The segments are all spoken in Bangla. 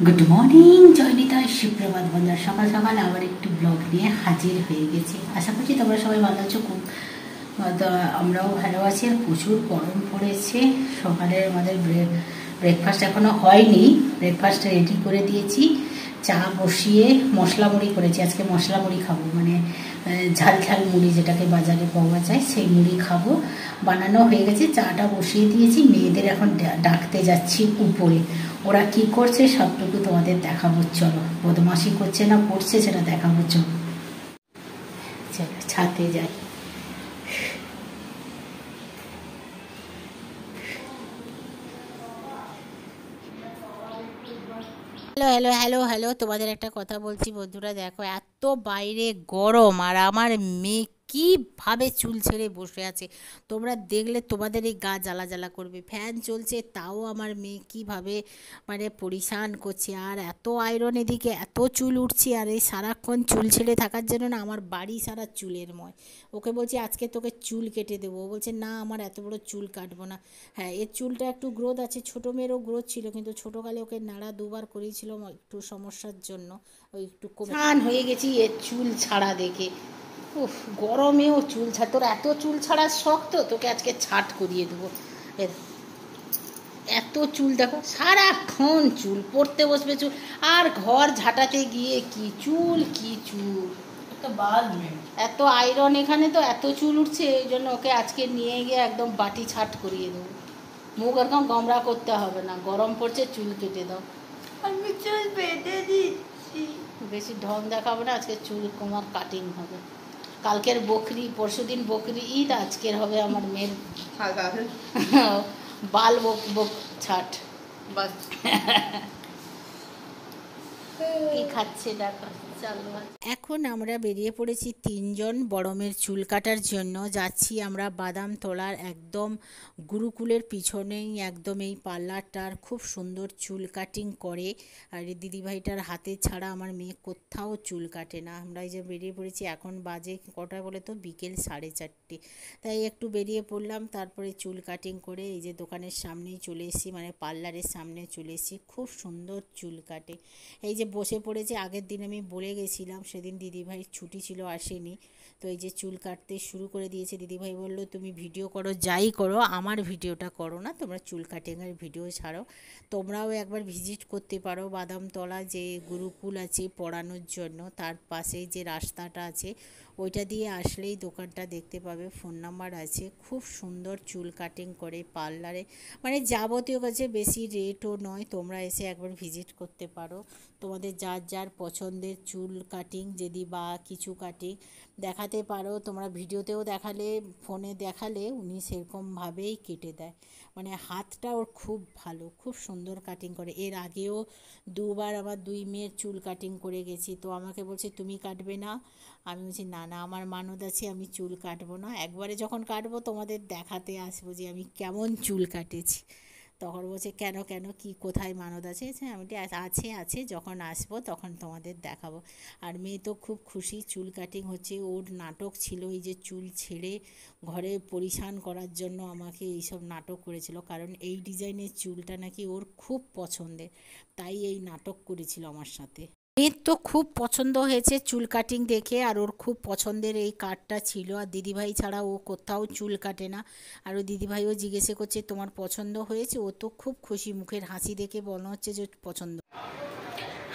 গুড মর্নিং জয়নিতা সুপ্রভাত বন্ধুরা, সকাল সকাল আবার একটু ব্লগ নিয়ে হাজির হয়ে গেছি। আশা করছি তোমরা সবাই ভালো আছো। খুব আমরাও ভালো আছি। আর প্রচুর গরম পড়েছে। সকালের আমাদের ব্রেকফাস্ট এখনও হয়নি, ব্রেকফাস্ট রেডি করে দিয়েছি। চা বসিয়ে মশলা মুড়ি করেছি, আজকে মশলা মুড়ি খাবো, মানে ঝাল ঝাল মুড়ি যেটাকে বাজারে পাওয়া যায় সেই মুড়ি খাবো। বানানো হয়ে গেছে, চাটা বসিয়ে দিয়েছি। মেয়েদের এখন ডাকতে যাচ্ছি উপরে। ওরা কি করছে সবটুকু তোমাদের দেখাবো, চলো। বদমাশি করছে না পড়ছে সেটা দেখাবো, চলো চলো ছাদে যাই। হ্যালো হ্যালো হ্যালো হ্যালো, তোমাদের একটা কথা বলছি বন্ধুরা, দেখো এত বাইরে গরম আর আমার মেয়ে কীভাবে চুল ছেড়ে বসে আছে। তোমরা দেখলে তোমাদের এই গা জ্বালা জ্বালা করবে। ফ্যান চলছে তাও আমার মেয়ে কীভাবে মানে পরিশান করছে। আর এত আয়রন, এদিকে এত চুল উঠছে, আর এই সারাক্ষণ চুল ছেড়ে থাকার জন্য না আমার বাড়ি সারা চুলের ময়। ওকে বলছি আজকে তোকে চুল কেটে দেবো, ও বলছে না আমার এত বড় চুল কাটবো না। হ্যাঁ, এর চুলটা একটু গ্রোথ আছে, ছোটো মেয়েরও গ্রোথ ছিল, কিন্তু ছোটোকালে ওকে নাড়া দুবার করেছিল একটু সমস্যার জন্য, ওই একটু কমান হয়ে গেছি এর চুল ছাড়া দেখে। উফ, গরমেও চুল ছাড়, তোর এত চুল ছাড়ার শখ তো, তোকে আজকে ছাট করিয়ে দেবো। এত চুল দেখো, সারাক্ষণ চুল, পড়তে বসবে চুল, আর ঘর ঝাঁটাতে গিয়ে কি চুল কি চুল, এত আয়রন এখানে, তো এত চুল উঠছে। এই জন্য ওকে আজকে নিয়ে গিয়ে একদম বাটি ছাট করিয়ে দেবো। মুখ এরকম গমরা করতে হবে না, গরম পড়ছে, চুল কেটে দাও। আমি চুল বেঁধে দিচ্ছি, বেশি ঢং দেখাবো না, আজকে চুল তোমার কাটিং হবে। কালকের বকরি, পরশুদিন বকরি ঈদ, আজকের হবে আমার মেয়ের বাল বক ছাট। কি খাচ্ছে দেখো। এখন আমরা বেরিয়ে পড়েছি তিনজন বড়মের চুল কাটার জন্য। যাচ্ছি আমরা বাদামতলার একদম গুরুকুলের পিছনেই একদম এই পার্লারটার, খুব সুন্দর চুল কাটিং করে। আর এই দিদিভাইটার হাতে ছাড়া আমার মেয়ে কোথাও চুল কাটে না। আমরা এই যে বেরিয়ে পড়েছি, এখন বাজে কটা বলে তো, বিকেল 4:30। তাই একটু বেরিয়ে পড়লাম, তারপরে চুল কাটিং করে এই যে দোকানের সামনেই চলে এসেছি, মানে পার্লারের সামনে চলে এসেছি। খুব সুন্দর চুল কাটে। এই যে বসে পড়েছে, আগের দিন আমি বলে গেছিলাম, সেদিন দিদিভাই ছুটি ছিল আসেনি, তো এই যে চুল কাটতে শুরু করে দিয়েছে। দিদিভাই বলল তুমি ভিডিও করো, যাই করো, আমার ভিডিওটা করো না, তোমরা চুল কাটিংয়ের ভিডিও ছাড়ো। তোমরাও একবার ভিজিট করতে পারো বাদামতলা যে গুরুকুল আছে পড়ানোর জন্য, তার পাশেই যে রাস্তাটা আছে ওইটা দিয়ে আসলেই দোকানটা দেখতে পাবে, ফোন নাম্বার আছে। খুব সুন্দর চুল কাটিং করে পার্লারে, মানে যাবতীয় কাছে, বেশি রেটও নয়। তোমরা এসে একবার ভিজিট করতে পারো, তোমাদের যার যার পছন্দের চুল কাটিং যদি বা কিছু কাটিং দেখাতে পারো, তোমরা ভিডিওতেও দেখালে, ফোনে দেখালে উনি সেরকমভাবেই কেটে দেয়। মানে হাতটা ওর খুব ভালো, খুব সুন্দর কাটিং করে। এর আগেও দুবার আমার দুই মেয়ের চুল কাটিং করে গেছি, তো আমাকে বলছে তুমি কাটবে না? আমি বলছি না না, আমার মানত আছে, আমি চুল কাটবো না। একবারে যখন কাটবো তোমাদের দেখাতে আসবো যে আমি কেমন চুল কাটেছি। তখন বলছে কেন কেন, কি কোথায় মানত আছে? আমি আছে আছে, যখন আসবো তখন তোমাদের দেখাবো। আর মেয়ে তো খুব খুশি, চুল কাটিং হচ্ছে। ওর নাটক ছিল এই যে চুল ছেড়ে ঘরে পরিশান করার জন্য আমাকে এইসব নাটক করেছিল, কারণ এই ডিজাইনের চুলটা নাকি ওর খুব পছন্দের, তাই এই নাটক করেছিল আমার সাথে। মেয়ের তো খুব পছন্দ হয়েছে চুল কাটিং দেখে, আর ওর খুব পছন্দের এই কাটটা ছিল। আর দিদিভাই ছাড়া ও কোথাও চুল কাটে না। আর ওই দিদিভাইও জিজ্ঞেসে করছে তোমার পছন্দ হয়েছে? ও তো খুব খুশি, মুখের হাসি দেখে মনে হচ্ছে যে পছন্দ।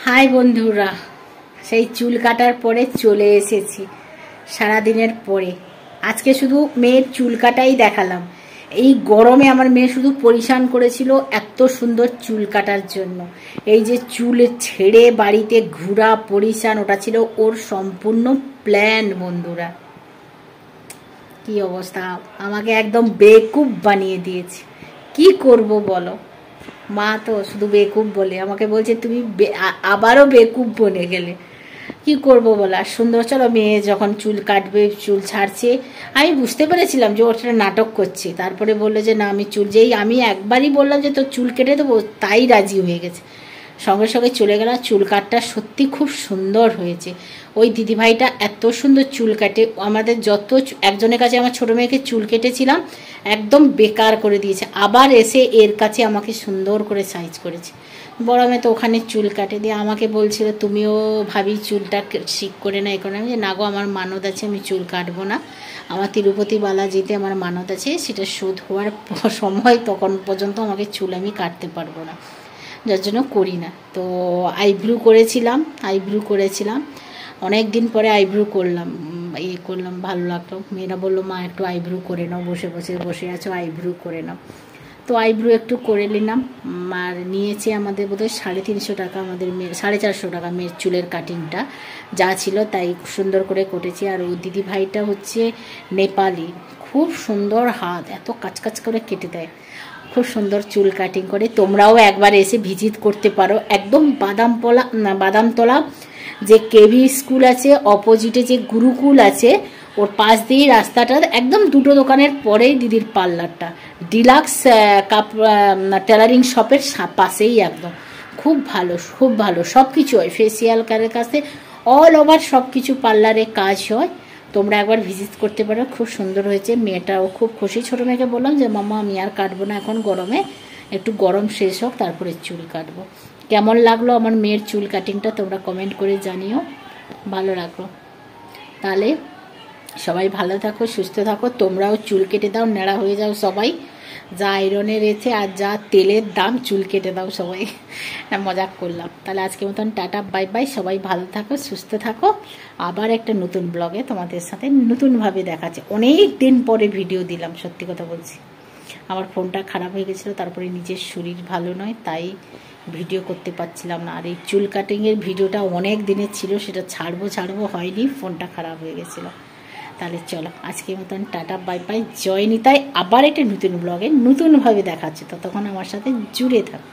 হাই বন্ধুরা, সেই চুল কাটার পরে চলে এসেছি সারাদিনের পরে। আজকে শুধু মেয়ের চুল কাটাই দেখালাম। এই গরমে আমার মেয়ে শুধু পরিশান করেছিল এত সুন্দর চুল কাটার জন্য। এই যে চুল ছেড়ে বাড়িতে ঘোরা, পরিশান, ওটা ছিল ওর সম্পূর্ণ প্ল্যান বন্ধুরা। কি অবস্থা, আমাকে একদম বেকুব বানিয়ে দিয়েছে। কি করব বলো, মা তো শুধু বেকুব বলে, আমাকে বলছে তুমি আবারও বেকুব বনে গেলে। কি করব বলা, সুন্দর। চলো, মেয়ে যখন চুল কাটবে, চুল ছাড়ছে, আমি বুঝতে পেরেছিলাম যে ওটা নাটক করছে। তারপরে বললো যে না আমি চুল, যেই আমি একবারই বললাম যে তোর চুল কেটে দেবো, তাই রাজি হয়ে গেছে। সঙ্গে সঙ্গে চলে গেলাম। চুল কাটটা সত্যি খুব সুন্দর হয়েছে। ওই দিদিভাইটা এত সুন্দর চুল কাটে। আমাদের যত একজনের কাছে আমার ছোটো মেয়েকে চুল কেটেছিলাম একদম বেকার করে দিয়েছে, আবার এসে এর কাছে আমাকে সুন্দর করে সাইজ করেছে। বড় মেয়ে তো ওখানে চুল কাটে, দিয়ে আমাকে বলছিল তুমিও ভাবি চুলটা ঠিক করে না, এখন আমি না গো আমার মানত আছে, আমি চুল কাটবো না, আমার তিরুপতি বালাজিতে আমার মানত আছে, সেটা শোধ হওয়ার সময় তখন পর্যন্ত আমাকে চুল আমি কাটতে পারবো না, যার জন্য করি না। তো আইব্রু করেছিলাম অনেক দিন পরে আইব্রু করলাম, করলাম, ভালো লাগলো। মেয়েরা বললো মা একটু আইব্রু করে নাও, বসে আছো আইব্রু করে নাও। তো আইব্রু একটু করে নিলাম, আর নিয়েছে আমাদের বোধহয় 350 টাকা, আমাদের মেয়ের 450 টাকা মেয়ের চুলের কাটিংটা যা ছিল তাই সুন্দর করে কেটেছি। আর ও দিদি ভাইটা হচ্ছে নেপালি, খুব সুন্দর হাত, এত কাচকাচ করে কেটে দেয়, খুব সুন্দর চুল কাটিং করে। তোমরাও একবার এসে ভিজিট করতে পারো, একদম বাদামতলা যে কেভি স্কুল আছে অপোজিটে যে গুরুকুল আছে ওর পাশ দিয়ে রাস্তাটা, একদম দুটো দোকানের পরেই দিদির পার্লারটা, ডিলাক্স টেলারিং শপের পাশেই একদম। খুব ভালো সব কিছু হয়, ফেসিয়াল কারের কাছে অল ওভার সব কিছু পার্লারে কাজ হয়, তোমরা একবার ভিজিট করতে পারো, খুব সুন্দর হয়েছে। মেয়েটাও খুব খুশি, ছোটো মেয়েকে বললাম যে মামা আমি আর কাটবো না এখন গরমে, একটু গরম শেষ হোক তারপরে চুল কাটবো। কেমন লাগলো আমার মেয়ের চুল কাটিংটা তোমরা কমেন্ট করে জানিও, ভালো লাগলো। তাহলে সবাই ভালো থাকো, সুস্থ থাকো, তোমরাও চুল কেটে দাও, ন্যাড়া হয়ে যাও সবাই, যা আয়রনের এসে আর যা তেলের দাম, চুল কেটে দাও সবাই। মজাক করলাম। তাহলে আজকের মতন টাটা বাই বাই, সবাই ভালো থাকো সুস্থ থাকো, আবার একটা নতুন ব্লগে তোমাদের সাথে নতুনভাবে দেখাচ্ছে। অনেক দিন পরে ভিডিও দিলাম, সত্যি কথা বলছি, আমার ফোনটা খারাপ হয়ে গেছিলো, তারপরে নিজের শরীর ভালো নয়, তাই ভিডিও করতে পারছিলাম না। আর এই চুল কাটিংয়ের ভিডিওটা অনেক দিনের ছিল, সেটা ছাড়বো হয়নি, ফোনটা খারাপ হয়ে গেছিলো। তাহলে চলো আজকের মতন টাটা বাই বাই, জয় নিতাই, আবার একটা নতুন ব্লগে নতুনভাবে দেখাচ্ছে, ততক্ষণ আমার সাথে জুড়ে থাকো।